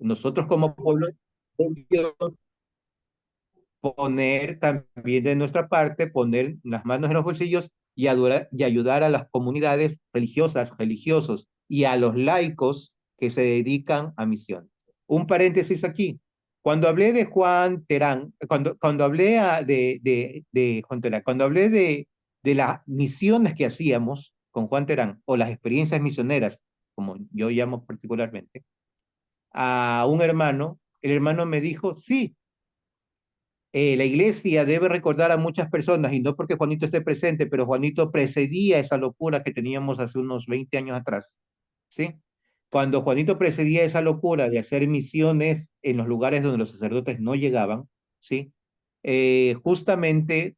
Nosotros como pueblo debemos poner también de nuestra parte, poner las manos en los bolsillos y ayudar a las comunidades religiosas, religiosos y a los laicos que se dedican a misión. Un paréntesis aquí. Cuando hablé de Juan Terán, cuando hablé de Juan Terán, cuando hablé de las misiones que hacíamos con Juan Terán, o las experiencias misioneras, como yo llamo particularmente, a un hermano, el hermano me dijo, sí, la iglesia debe recordar a muchas personas, y no porque Juanito esté presente, pero Juanito precedía esa locura que teníamos hace unos 20 años atrás, ¿sí? Cuando Juanito precedía esa locura de hacer misiones en los lugares donde los sacerdotes no llegaban, ¿sí? Justamente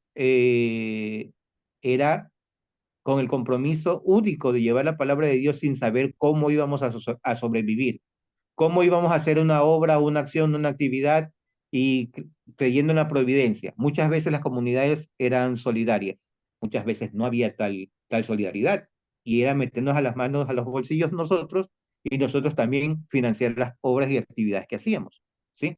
era con el compromiso único de llevar la palabra de Dios sin saber cómo íbamos a sobrevivir, cómo íbamos a hacer una obra, una acción, una actividad y creyendo en la providencia. Muchas veces las comunidades eran solidarias, muchas veces no había tal solidaridad y era meternos a las manos, a los bolsillos nosotros y nosotros también financiar las obras y actividades que hacíamos, ¿sí?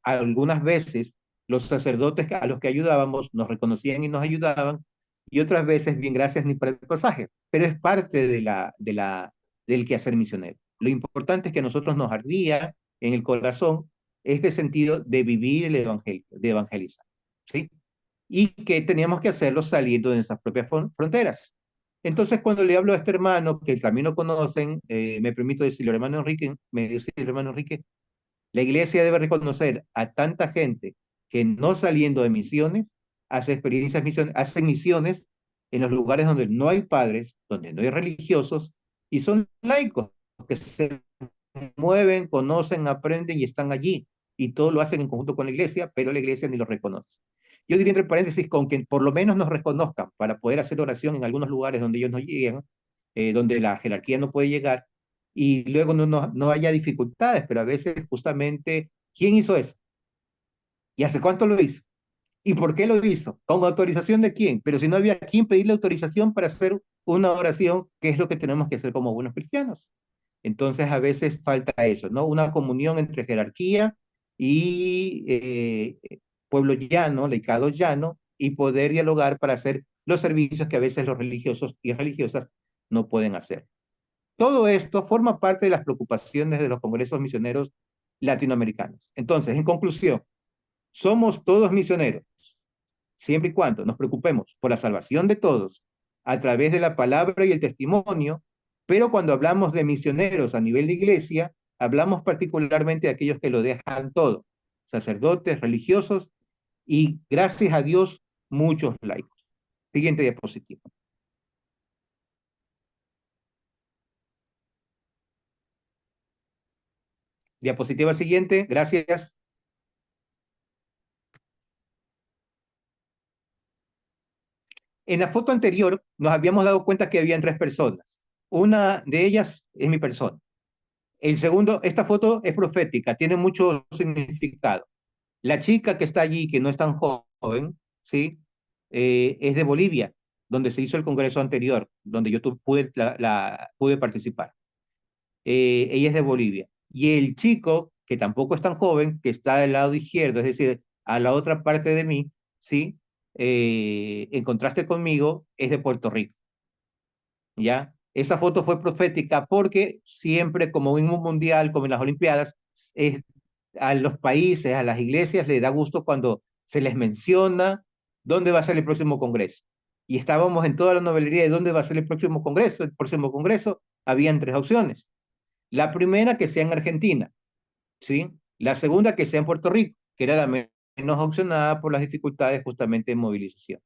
Algunas veces los sacerdotes a los que ayudábamos nos reconocían y nos ayudaban, y otras veces, bien, gracias ni por el pasaje, pero es parte del quehacer misionero. Lo importante es que a nosotros nos ardía en el corazón este sentido de vivir el evangelio, de evangelizar, ¿sí? Y que teníamos que hacerlo saliendo de nuestras propias fronteras. Entonces, cuando le hablo a este hermano, que también lo conocen, me permito decirle, hermano Enrique, me dice el hermano Enrique, la iglesia debe reconocer a tanta gente que no saliendo de misiones, hacen misiones en los lugares donde no hay padres, donde no hay religiosos, y son laicos, que se mueven, conocen, aprenden y están allí. Y todo lo hacen en conjunto con la iglesia, pero la iglesia ni los reconoce. Yo diría entre paréntesis con que por lo menos nos reconozcan para poder hacer oración en algunos lugares donde ellos no llegan, donde la jerarquía no puede llegar, y luego no haya dificultades, pero a veces justamente, ¿quién hizo eso? ¿Y hace cuánto lo hizo? ¿Y por qué lo hizo? ¿Con autorización de quién? Pero si no había a quién pedirle autorización para hacer una oración, ¿qué es lo que tenemos que hacer como buenos cristianos? Entonces a veces falta eso, ¿no? Una comunión entre jerarquía y pueblo llano, laicado llano, y poder dialogar para hacer los servicios que a veces los religiosos y religiosas no pueden hacer. Todo esto forma parte de las preocupaciones de los congresos misioneros latinoamericanos. Entonces, en conclusión, somos todos misioneros, siempre y cuando nos preocupemos por la salvación de todos a través de la palabra y el testimonio, pero cuando hablamos de misioneros a nivel de iglesia, hablamos particularmente de aquellos que lo dejan todo, sacerdotes, religiosos y, gracias a Dios, muchos laicos. Siguiente diapositiva. Diapositiva siguiente, gracias. En la foto anterior nos habíamos dado cuenta que habían tres personas. Una de ellas es mi persona. El segundo, esta foto es profética, tiene mucho significado. La chica que está allí, que no es tan joven, ¿sí? Es de Bolivia, donde se hizo el congreso anterior, donde yo pude participar. Ella es de Bolivia. Y el chico, que tampoco es tan joven, que está del lado izquierdo, es decir, a la otra parte de mí, ¿sí? En contraste conmigo, es de Puerto Rico, ¿ya? Esa foto fue profética porque siempre, como en un mundial, como en las Olimpiadas, es, a los países, a las iglesias, les da gusto cuando se les menciona dónde va a ser el próximo congreso. Y estábamos en toda la novelería de dónde va a ser el próximo congreso. El próximo congreso, habían tres opciones. La primera, que sea en Argentina, ¿sí? La segunda, que sea en Puerto Rico, que era la menos opcionada por las dificultades justamente de movilización.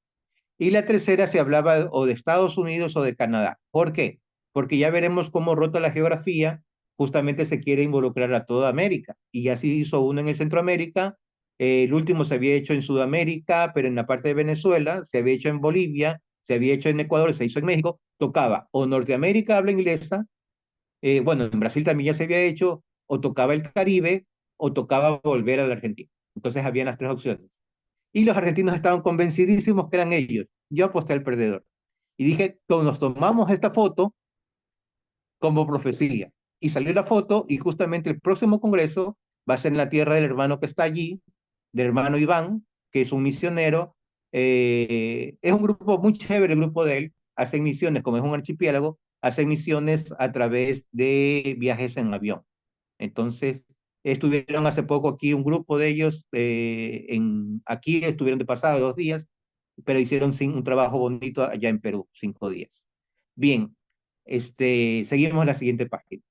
Y la tercera se hablaba o de Estados Unidos o de Canadá. ¿Por qué? Porque ya veremos cómo rota la geografía, justamente se quiere involucrar a toda América. Y ya se hizo uno en el Centroamérica, el último se había hecho en Sudamérica, pero en la parte de Venezuela, se había hecho en Bolivia, se había hecho en Ecuador, se hizo en México, tocaba o Norteamérica habla inglesa, bueno, en Brasil también ya se había hecho, o tocaba el Caribe, o tocaba volver a la Argentina. Entonces habían las tres opciones. Y los argentinos estaban convencidísimos que eran ellos. Yo aposté al perdedor. Y dije, nos tomamos esta foto como profecía. Y salió la foto y justamente el próximo congreso va a ser en la tierra del hermano que está allí, del hermano Iván, que es un misionero. Es un grupo muy chévere, el grupo de él. Hacen misiones, como es un archipiélago, hacen misiones a través de viajes en avión. Entonces, estuvieron hace poco aquí un grupo de ellos, aquí estuvieron de pasado 2 días, pero hicieron un trabajo bonito allá en Perú, 5 días. Bien, seguimos la siguiente página.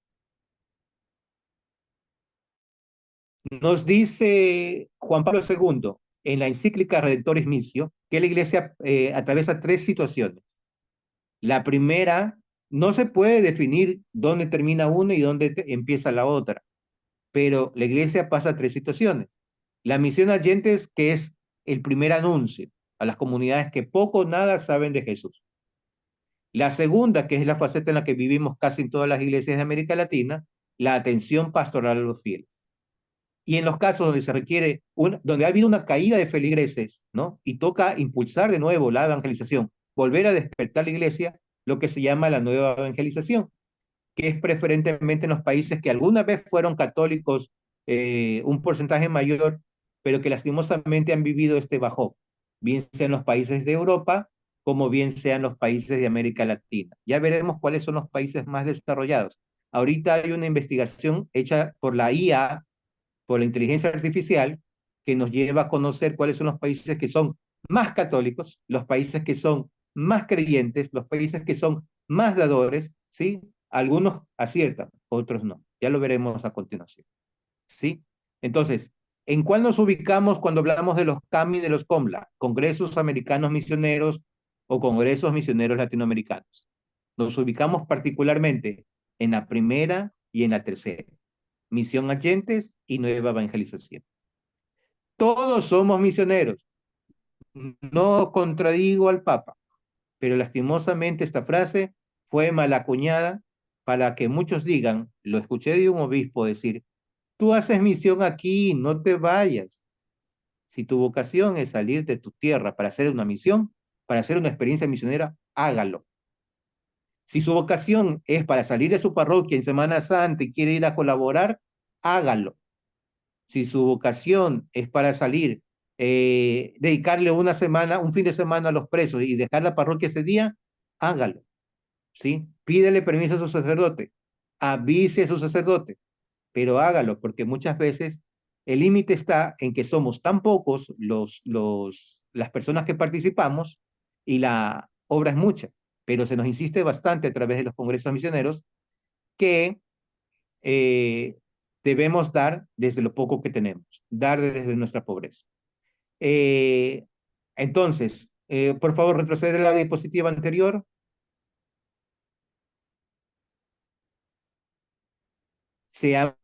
Nos dice Juan Pablo II en la encíclica Redemptoris Missio que la iglesia atraviesa 3 situaciones. La primera, no se puede definir dónde termina una y dónde empieza la otra, pero la iglesia pasa 3 situaciones. La misión a oyentes, que es el primer anuncio a las comunidades que poco o nada saben de Jesús. La segunda, que es la faceta en la que vivimos casi en todas las iglesias de América Latina, la atención pastoral a los fieles. Y en los casos donde se requiere, donde ha habido una caída de feligreses, ¿no? Y toca impulsar de nuevo la evangelización, volver a despertar la iglesia, lo que se llama la nueva evangelización, que es preferentemente en los países que alguna vez fueron católicos, un porcentaje mayor, pero que lastimosamente han vivido este bajón, bien sea en los países de Europa, como bien sean los países de América Latina. Ya veremos cuáles son los países más desarrollados. Ahorita hay una investigación hecha por la IA, por la inteligencia artificial, que nos lleva a conocer cuáles son los países que son más católicos, los países que son más creyentes, los países que son más dadores, ¿sí? Algunos aciertan, otros no. Ya lo veremos a continuación, ¿sí? Entonces, ¿en cuál nos ubicamos cuando hablamos de los CAMI y de los COMLA? Congresos Americanos Misioneros o Congresos Misioneros Latinoamericanos. Nos ubicamos particularmente en la primera y en la tercera. Misión Agentes y Nueva Evangelización. Todos somos misioneros. No contradigo al Papa, pero lastimosamente esta frase fue mal acuñada para que muchos digan, lo escuché de un obispo decir, tú haces misión aquí, no te vayas. Si tu vocación es salir de tu tierra para hacer una misión, para hacer una experiencia misionera, hágalo. Si su vocación es para salir de su parroquia en Semana Santa y quiere ir a colaborar, hágalo. Si su vocación es para salir, dedicarle una semana, un fin de semana a los presos y dejar la parroquia ese día, hágalo, ¿sí? Pídele permiso a su sacerdote, avise a su sacerdote, pero hágalo, porque muchas veces el límite está en que somos tan pocos las personas que participamos y la obra es mucha, pero se nos insiste bastante a través de los congresos misioneros que eh, debemos dar desde lo poco que tenemos, dar desde nuestra pobreza. Eh, entonces, por favor, retroceder a la diapositiva anterior. Seamos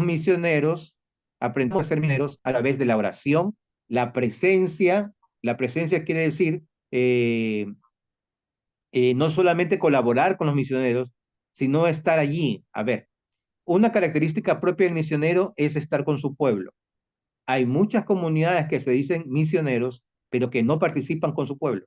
misioneros, aprendamos a ser misioneros a través de la oración, la presencia. La presencia quiere decir no solamente colaborar con los misioneros, sino estar allí. A ver, una característica propia del misionero es estar con su pueblo. Hay muchas comunidades que se dicen misioneros, pero que no participan con su pueblo.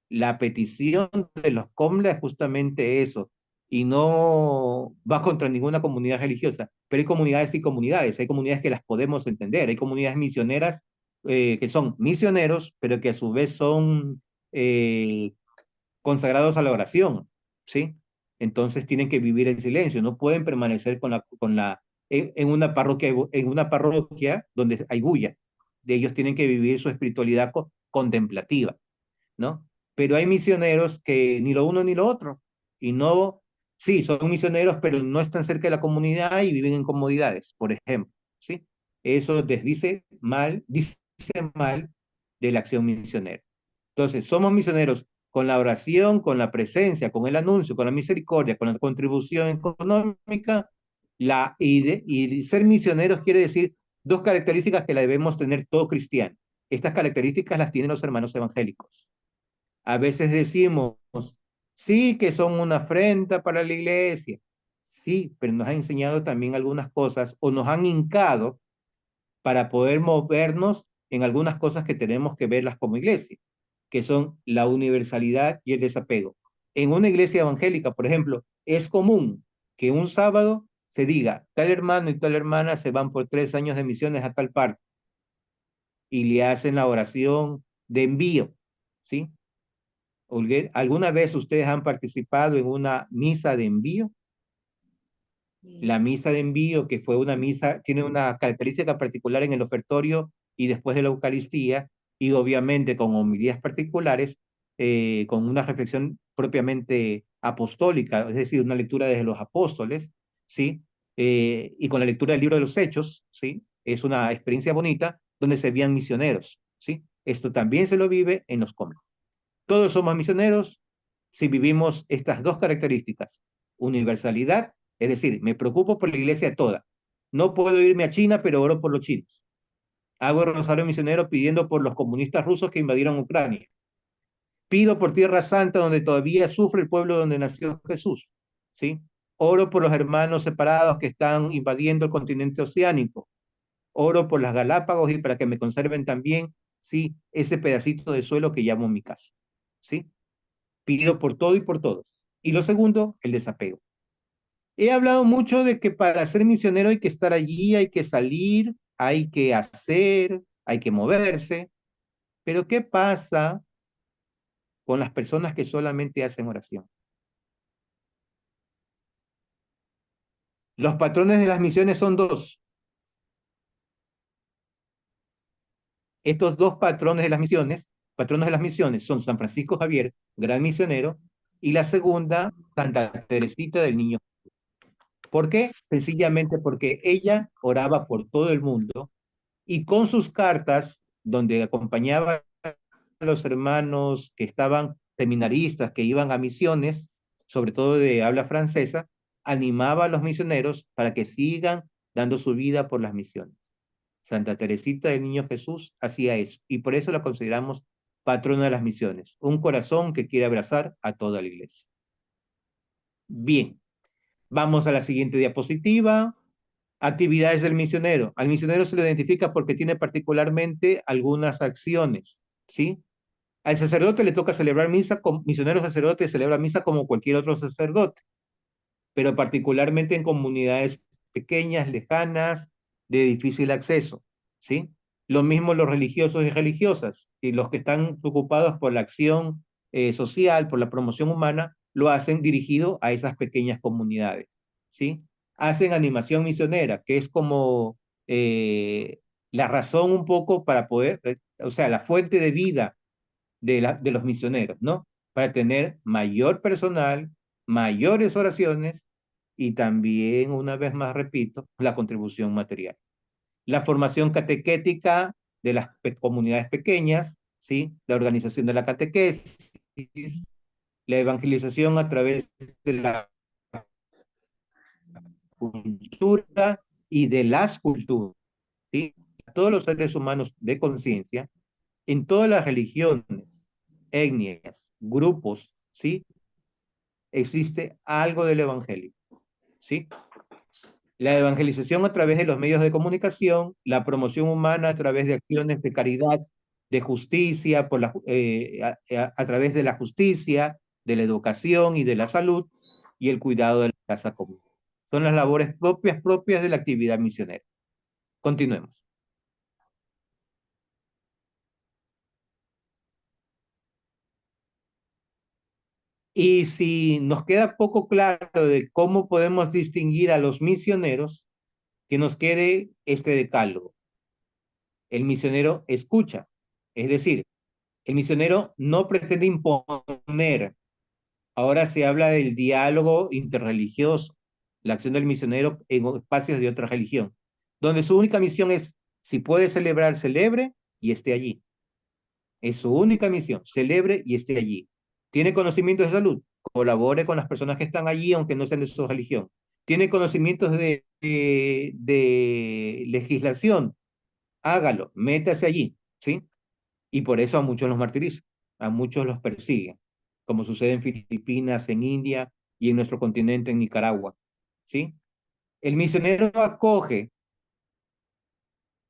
La petición de los COMLA es justamente eso, y no va contra ninguna comunidad religiosa, pero hay comunidades y comunidades, hay comunidades que las podemos entender, hay comunidades misioneras que son misioneros, pero que a su vez son eh, consagrados a la oración, ¿sí? Entonces tienen que vivir en silencio, no pueden permanecer en en una parroquia donde hay bulla. De ellos tienen que vivir su espiritualidad contemplativa, ¿no? Pero hay misioneros que ni lo uno ni lo otro, y no, sí, son misioneros, pero no están cerca de la comunidad y viven en comodidades, por ejemplo, ¿sí? Eso dice mal de la acción misionera. Entonces, somos misioneros con la oración, con la presencia, con el anuncio, con la misericordia, con la contribución económica, y ser misioneros quiere decir 2 características que la debemos tener todo cristiano. Estas características las tienen los hermanos evangélicos. A veces decimos, sí, que son una afrenta para la iglesia. Sí, pero nos han enseñado también algunas cosas o nos han hincado para poder movernos en algunas cosas que tenemos que verlas como iglesia, que son la universalidad y el desapego. En una iglesia evangélica, por ejemplo, es común que un sábado se diga, tal hermano y tal hermana se van por 3 años de misiones a tal parte y le hacen la oración de envío, ¿sí? ¿Alguna vez ustedes han participado en una misa de envío? La misa de envío, que fue una misa, tiene una característica particular en el ofertorio y después de la Eucaristía, y obviamente con homilías particulares, con una reflexión propiamente apostólica, es decir, una lectura desde los apóstoles, ¿sí? Y con la lectura del libro de los Hechos, ¿sí? Es una experiencia bonita donde se veían misioneros, ¿sí? Esto también se lo vive en los conventos. Todos somos misioneros si vivimos estas dos características. Universalidad, es decir, me preocupo por la iglesia toda. No puedo irme a China, pero oro por los chinos. Hago el rosario misionero pidiendo por los comunistas rusos que invadieron Ucrania. Pido por Tierra Santa, donde todavía sufre el pueblo donde nació Jesús. ¿Sí? Oro por los hermanos separados que están invadiendo el continente oceánico. Oro por las Galápagos y para que me conserven también, sí, ese pedacito de suelo que llamo mi casa. ¿Sí? Pido por todo y por todos. Y lo segundo, el desapego. He hablado mucho de que para ser misionero hay que estar allí, hay que salir, hay que hacer, hay que moverse, pero ¿qué pasa con las personas que solamente hacen oración? Los patrones de las misiones son dos. Estos dos patrones de las misiones son San Francisco Javier, gran misionero, y la segunda, Santa Teresita del Niño. ¿Por qué? Sencillamente porque ella oraba por todo el mundo y con sus cartas, donde acompañaba a los hermanos que estaban seminaristas, que iban a misiones, sobre todo de habla francesa, animaba a los misioneros para que sigan dando su vida por las misiones. Santa Teresita del Niño Jesús hacía eso, y por eso la consideramos patrona de las misiones, un corazón que quiere abrazar a toda la iglesia. Bien, vamos a la siguiente diapositiva. Actividades del misionero. Al misionero se le identifica porque tiene particularmente algunas acciones, ¿sí? Al sacerdote le toca celebrar misa, misionero sacerdote celebra misa como cualquier otro sacerdote, pero particularmente en comunidades pequeñas, lejanas, de difícil acceso, ¿sí? Lo mismo los religiosos y religiosas, y los que están preocupados por la acción social, por la promoción humana, lo hacen dirigido a esas pequeñas comunidades, ¿sí? Hacen animación misionera, que es como la razón un poco para poder, o sea, la fuente de vida de los misioneros, ¿no? Para tener mayor personal, mayores oraciones y también, una vez más repito, la contribución material. La formación catequética de las comunidades pequeñas, ¿sí? La organización de la catequesis, la evangelización a través de la cultura y de las culturas, ¿sí? Todos los seres humanos de conciencia, en todas las religiones, etnias, grupos, ¿sí? Existe algo del evangelio, ¿sí? La evangelización a través de los medios de comunicación, la promoción humana a través de acciones de caridad, de justicia, a través de la justicia, de la educación y de la salud, y el cuidado de la casa común. Son las labores propias de la actividad misionera. Continuemos. Y si nos queda poco claro de cómo podemos distinguir a los misioneros, que nos quede este decálogo. El misionero escucha, es decir, el misionero no pretende imponer. Ahora se habla del diálogo interreligioso, la acción del misionero en espacios de otra religión, donde su única misión es, si puede celebrar, celebre y esté allí. Es su única misión, celebre y esté allí. Tiene conocimientos de salud, colabore con las personas que están allí, aunque no sean de su religión. Tiene conocimientos de legislación, hágalo, métase allí, ¿sí? Y por eso a muchos los martirizan, a muchos los persiguen, como sucede en Filipinas, en India y en nuestro continente, en Nicaragua, ¿sí? El misionero acoge,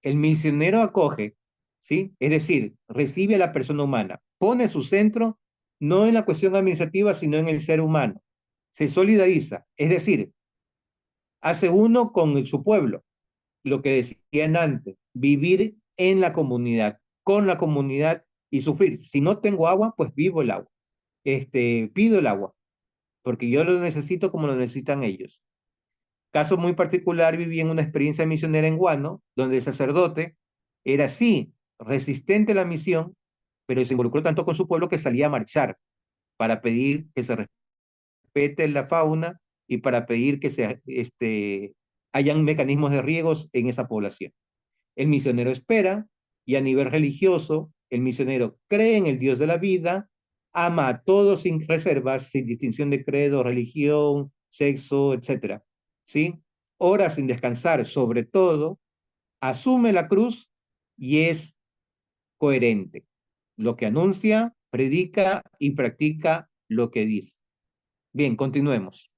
el misionero acoge, ¿sí? Es decir, recibe a la persona humana, pone su centro no en la cuestión administrativa, sino en el ser humano. Se solidariza, es decir, Hace uno con su pueblo, lo que decían antes, vivir en la comunidad, con la comunidad y sufrir. Si no tengo agua, pues vivo el agua. Pido el agua, porque yo lo necesito como lo necesitan ellos. Caso muy particular, viví en una experiencia misionera en Guano, donde el sacerdote era sí resistente a la misión, pero se involucró tanto con su pueblo que salía a marchar para pedir que se respete la fauna y para pedir que hayan mecanismos de riegos en esa población. El misionero espera y a nivel religioso, el misionero cree en el Dios de la vida, ama a todos sin reservas, sin distinción de credo, religión, sexo, etcétera. ¿Sí? Ora sin descansar, sobre todo, asume la cruz y es coherente. Lo que anuncia, predica y practica lo que dice. Bien, continuemos.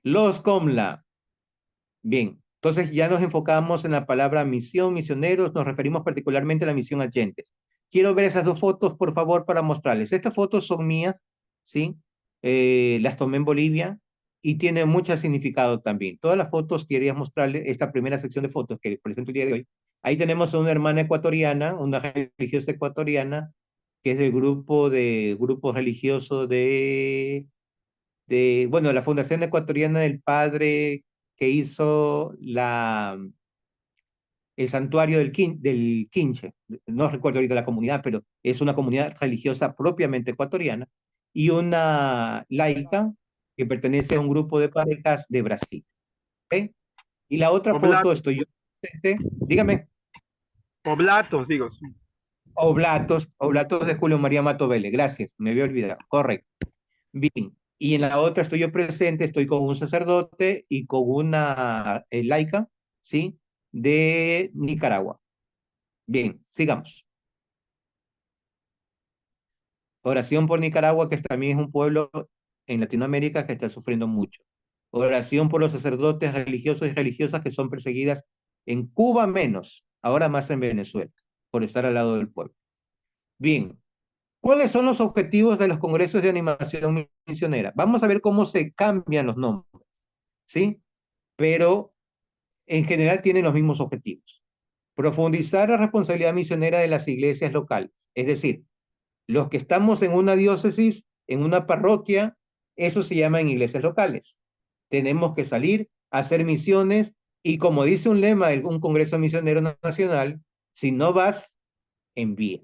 Los Comla. Bien, entonces ya nos enfocamos en la palabra misión, misioneros, nos referimos particularmente a la misión Agentes. Quiero ver esas dos fotos, por favor, para mostrarles. Estas fotos son mías, ¿sí? Las tomé en Bolivia y tienen mucho significado también. Todas las fotos quería mostrarles, esta primera sección de fotos que presento el día de hoy. Ahí tenemos a una hermana ecuatoriana, una religiosa ecuatoriana, que es del grupo religioso bueno, la Fundación Ecuatoriana del Padre que hizo el santuario del Quinche. No recuerdo ahorita la comunidad, pero es una comunidad religiosa propiamente ecuatoriana y una laica que pertenece a un grupo de parejas de Brasil. ¿Ok? Y la otra foto Oblatos, estoy yo presente, dígame, oblatos, digo. Sí. Oblatos de Julio María Mato Vélez, gracias, me había olvidado, correcto. Bien, y en la otra estoy yo presente, estoy con un sacerdote y con una laica, ¿sí? De Nicaragua. Bien, sigamos. Oración por Nicaragua, que también es un pueblo en Latinoamérica que está sufriendo mucho. Oración por los sacerdotes religiosos y religiosas que son perseguidas en Cuba menos, ahora más en Venezuela, por estar al lado del pueblo. Bien, ¿cuáles son los objetivos de los congresos de animación misionera? Vamos a ver cómo se cambian los nombres, ¿sí? Pero en general tienen los mismos objetivos. Profundizar la responsabilidad misionera de las iglesias locales, es decir, los que estamos en una diócesis, en una parroquia, eso se llama en iglesias locales. Tenemos que salir a hacer misiones y como dice un lema de un Congreso Misionero Nacional, si no vas, envía.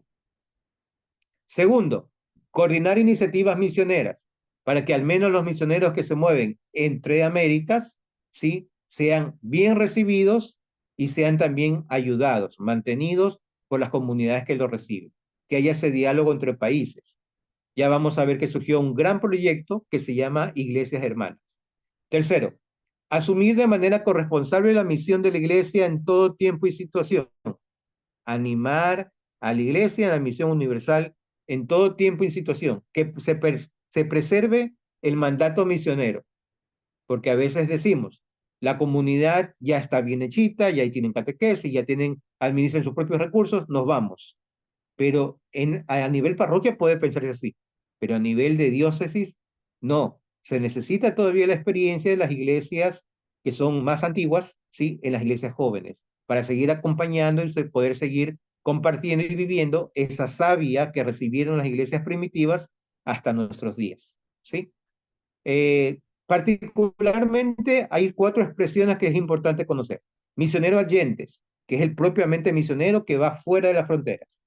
Segundo, coordinar iniciativas misioneras para que al menos los misioneros que se mueven entre Américas, ¿sí? Sean bien recibidos y sean también ayudados, mantenidos por las comunidades que los reciben, que haya ese diálogo entre países. Ya vamos a ver que surgió un gran proyecto que se llama Iglesias Hermanas. Tercero, asumir de manera corresponsable la misión de la iglesia en todo tiempo y situación. Animar a la iglesia en la misión universal en todo tiempo y situación. Que se preserve el mandato misionero. Porque a veces decimos, la comunidad ya está bien hechita, ya tienen catequesis, ya administran sus propios recursos, nos vamos. Pero a nivel parroquia puede pensarse así, pero a nivel de diócesis, no. Se necesita todavía la experiencia de las iglesias que son más antiguas, ¿sí? En las iglesias jóvenes, para seguir acompañando y poder seguir compartiendo y viviendo esa savia que recibieron las iglesias primitivas hasta nuestros días, ¿sí? Particularmente hay cuatro expresiones que es importante conocer. Misionero allentes, que es el propiamente misionero que va fuera de las fronteras.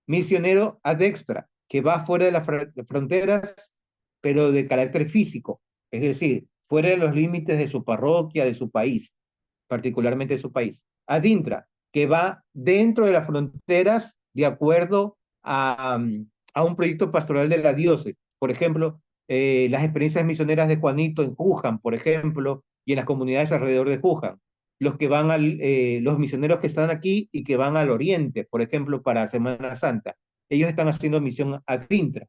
Misionero adextra, que va fuera de las fronteras, pero de carácter físico, es decir, fuera de los límites de su parroquia, de su país, particularmente de su país. Adintra, que va dentro de las fronteras de acuerdo a un proyecto pastoral de la diócesis. Por ejemplo, las experiencias misioneras de Juanito en Juján, por ejemplo, y en las comunidades alrededor de Juján los misioneros que están aquí y que van al oriente, por ejemplo, para Semana Santa. Ellos están haciendo misión ad intra.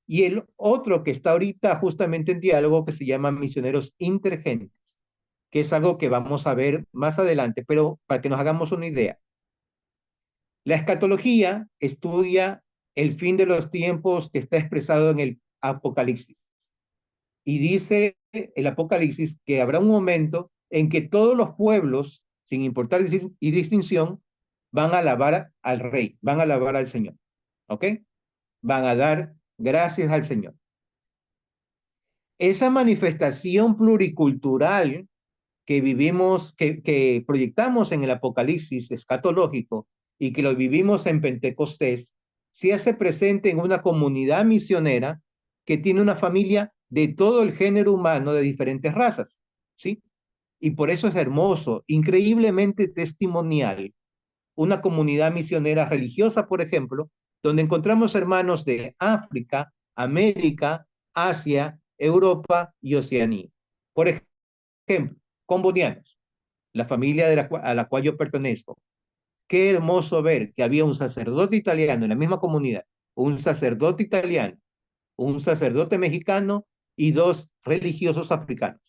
Y el otro que está ahorita justamente en diálogo que se llama misioneros intergentes, que es algo que vamos a ver más adelante, pero para que nos hagamos una idea. La escatología estudia el fin de los tiempos que está expresado en el Apocalipsis. Y dice el Apocalipsis que habrá un momento en que todos los pueblos, sin importar y distinción, van a alabar al Rey, van a alabar al Señor. ¿Ok? Van a dar gracias al Señor. Esa manifestación pluricultural que vivimos, que proyectamos en el Apocalipsis escatológico y que lo vivimos en Pentecostés, se hace presente en una comunidad misionera que tiene una familia de todo el género humano de diferentes razas, ¿sí? Y por eso es hermoso, increíblemente testimonial, una comunidad misionera religiosa, por ejemplo, donde encontramos hermanos de África, América, Asia, Europa y Oceanía. Por ejemplo, combonianos, la familia a la cual yo pertenezco. Qué hermoso ver que había un sacerdote italiano en la misma comunidad, un sacerdote italiano, un sacerdote mexicano y dos religiosos africanos,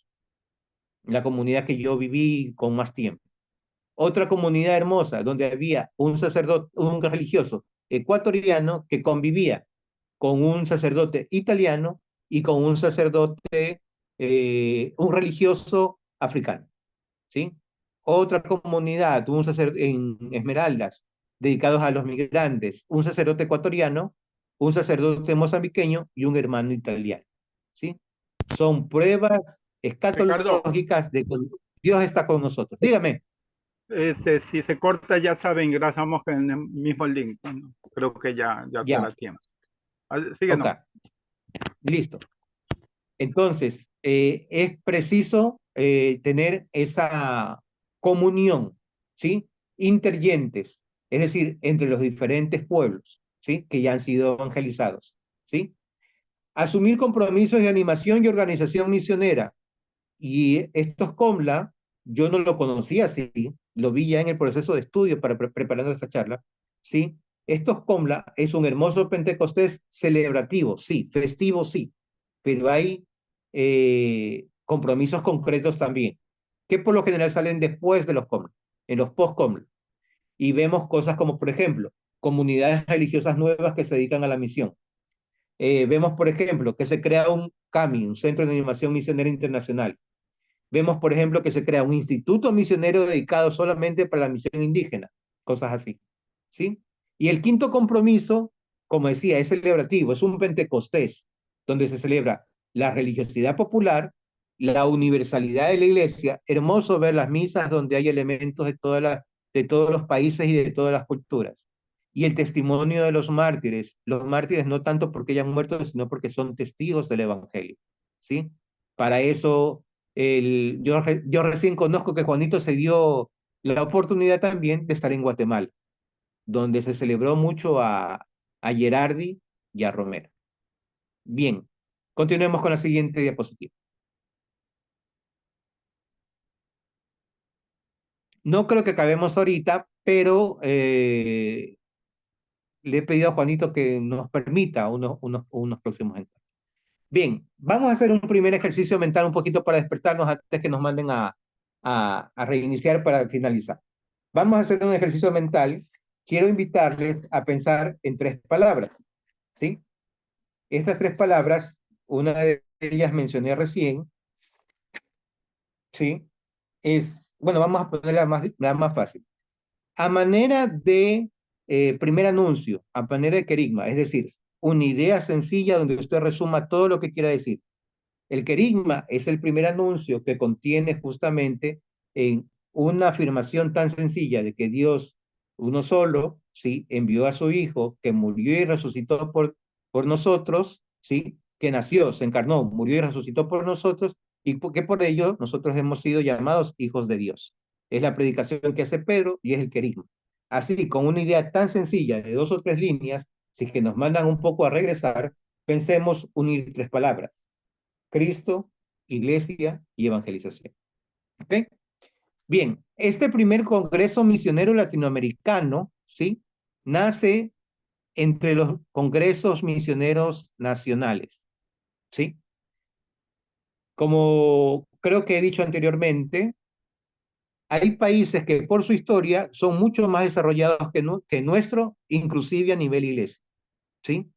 la comunidad que yo viví con más tiempo. Otra comunidad hermosa donde había un sacerdote, un religioso ecuatoriano que convivía con un sacerdote italiano y con un sacerdote, un religioso africano, ¿sí? Otra comunidad, un sacerdote en Esmeraldas, dedicados a los migrantes, un sacerdote ecuatoriano, un sacerdote mozambiqueño y un hermano italiano, ¿sí? Son pruebas Ricardo, escatológicas de que Dios está con nosotros. Dígame. si se corta, ya saben, ingresamos en el mismo link. Bueno, creo que ya te Ya, da tiempo. ok, Síguenos. listo. Entonces, es preciso tener esa comunión, ¿sí? Intergentes, es decir, entre los diferentes pueblos, ¿sí? Que ya han sido evangelizados, ¿sí? Asumir compromisos de animación y organización misionera. Y estos COMLA, yo no lo conocía así, lo vi ya en el proceso de estudio para preparando esta charla, ¿sí? Estos COMLA es un hermoso Pentecostés celebrativo, sí, festivo, sí, pero hay compromisos concretos también, que por lo general salen después de los COMLA, en los post-COMLA. Y vemos cosas como, por ejemplo, comunidades religiosas nuevas que se dedican a la misión. Vemos, por ejemplo, que se crea un CAMI, un Centro de Animación Misionera Internacional. Vemos, por ejemplo, que se crea un instituto misionero dedicado solamente para la misión indígena, cosas así, ¿sí? Y el quinto compromiso, como decía, es celebrativo, es un Pentecostés, donde se celebra la religiosidad popular, la universalidad de la iglesia. Hermoso ver las misas donde hay elementos de todos los países y de todas las culturas. Y el testimonio de los mártires no tanto porque hayan muerto, sino porque son testigos del Evangelio, ¿sí? Para eso yo recién conozco que Juanito se dio la oportunidad también de estar en Guatemala, donde se celebró mucho a Gerardi y a Romero. Bien, continuemos con la siguiente diapositiva. No creo que acabemos ahorita, pero le he pedido a Juanito que nos permita unos próximos encuentros. Bien, vamos a hacer un primer ejercicio mental un poquito para despertarnos antes que nos manden a reiniciar para finalizar. Vamos a hacer un ejercicio mental. Quiero invitarles a pensar en tres palabras, ¿sí? Estas tres palabras, una de ellas mencioné recién, ¿sí? Bueno, vamos a poner la más fácil. A manera de primer anuncio, a manera de querigma, es decir, una idea sencilla donde usted resuma todo lo que quiera decir. El querigma es el primer anuncio que contiene justamente en una afirmación tan sencilla de que Dios, uno solo, ¿sí? Envió a su Hijo, que murió y resucitó por nosotros, ¿sí? Que nació, se encarnó, murió y resucitó por nosotros, y que por ello nosotros hemos sido llamados hijos de Dios. Es la predicación que hace Pedro y es el querigma. Así, con una idea tan sencilla de dos o tres líneas, si que nos mandan un poco a regresar, pensemos unir tres palabras: Cristo, iglesia y evangelización. ¿Ok? Bien, este primer Congreso Misionero Latinoamericano, ¿sí? Nace entre los congresos misioneros nacionales, ¿sí? Como creo que he dicho anteriormente, hay países que por su historia son mucho más desarrollados que nuestro, inclusive a nivel iglesia, ¿sí?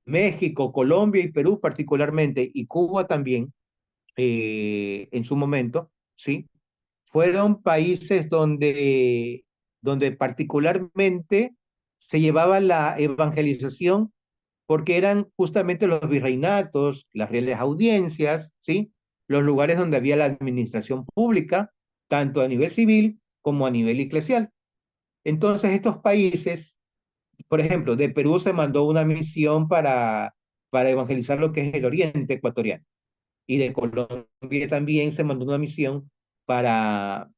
México, Colombia y Perú particularmente, y Cuba también, en su momento, ¿sí? Fueron países donde particularmente se llevaba la evangelización porque eran justamente los virreinatos, las reales audiencias, ¿sí? Los lugares donde había la administración pública, tanto a nivel civil como a nivel eclesial. Entonces, estos países, por ejemplo, de Perú se mandó una misión para evangelizar lo que es el oriente ecuatoriano. Y de Colombia también se mandó una misión para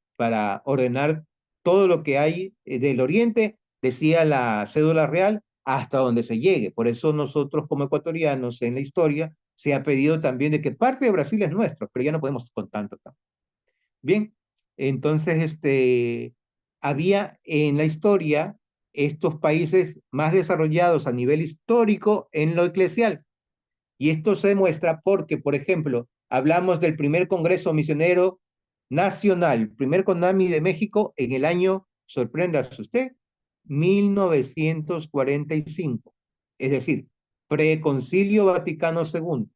ordenar todo lo que hay del oriente, decía la cédula real, hasta donde se llegue. Por eso nosotros como ecuatorianos en la historia se ha pedido también de que parte de Brasil es nuestro, pero ya no podemos con tanto. Bien, entonces había en la historia estos países más desarrollados a nivel histórico en lo eclesial. Y esto se demuestra porque, por ejemplo, hablamos del primer Congreso Misionero Nacional, primer CONAMI de México en el año, sorpréndase usted, 1945. Es decir, preconcilio Vaticano II,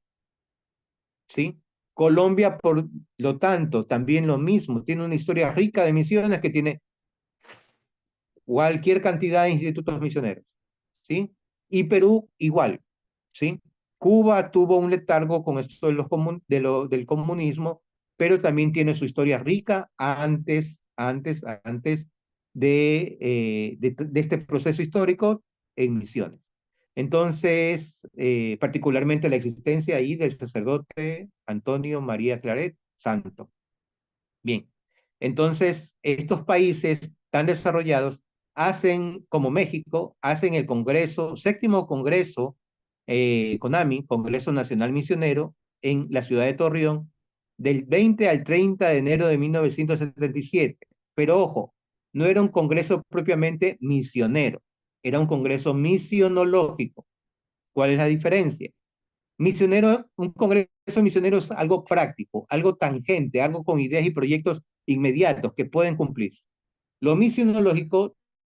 ¿sí? Colombia, por lo tanto, también lo mismo, tiene una historia rica de misiones que tiene cualquier cantidad de institutos misioneros, ¿sí? Y Perú igual, ¿sí? Cuba tuvo un letargo con esto de del comunismo, pero también tiene su historia rica antes de este proceso histórico en misiones. Entonces, particularmente la existencia ahí del sacerdote Antonio María Claret, santo. Bien, entonces estos países tan desarrollados hacen, como México, hacen el Congreso, séptimo Congreso, CONAMI, Congreso Nacional Misionero, en la ciudad de Torreón, del 20 al 30 de enero de 1977. Pero ojo, no era un congreso propiamente misionero, era un congreso misionológico. ¿Cuál es la diferencia? Misionero, un congreso misionero es algo práctico, algo tangente, algo con ideas y proyectos inmediatos que pueden cumplirse. Lo misionológico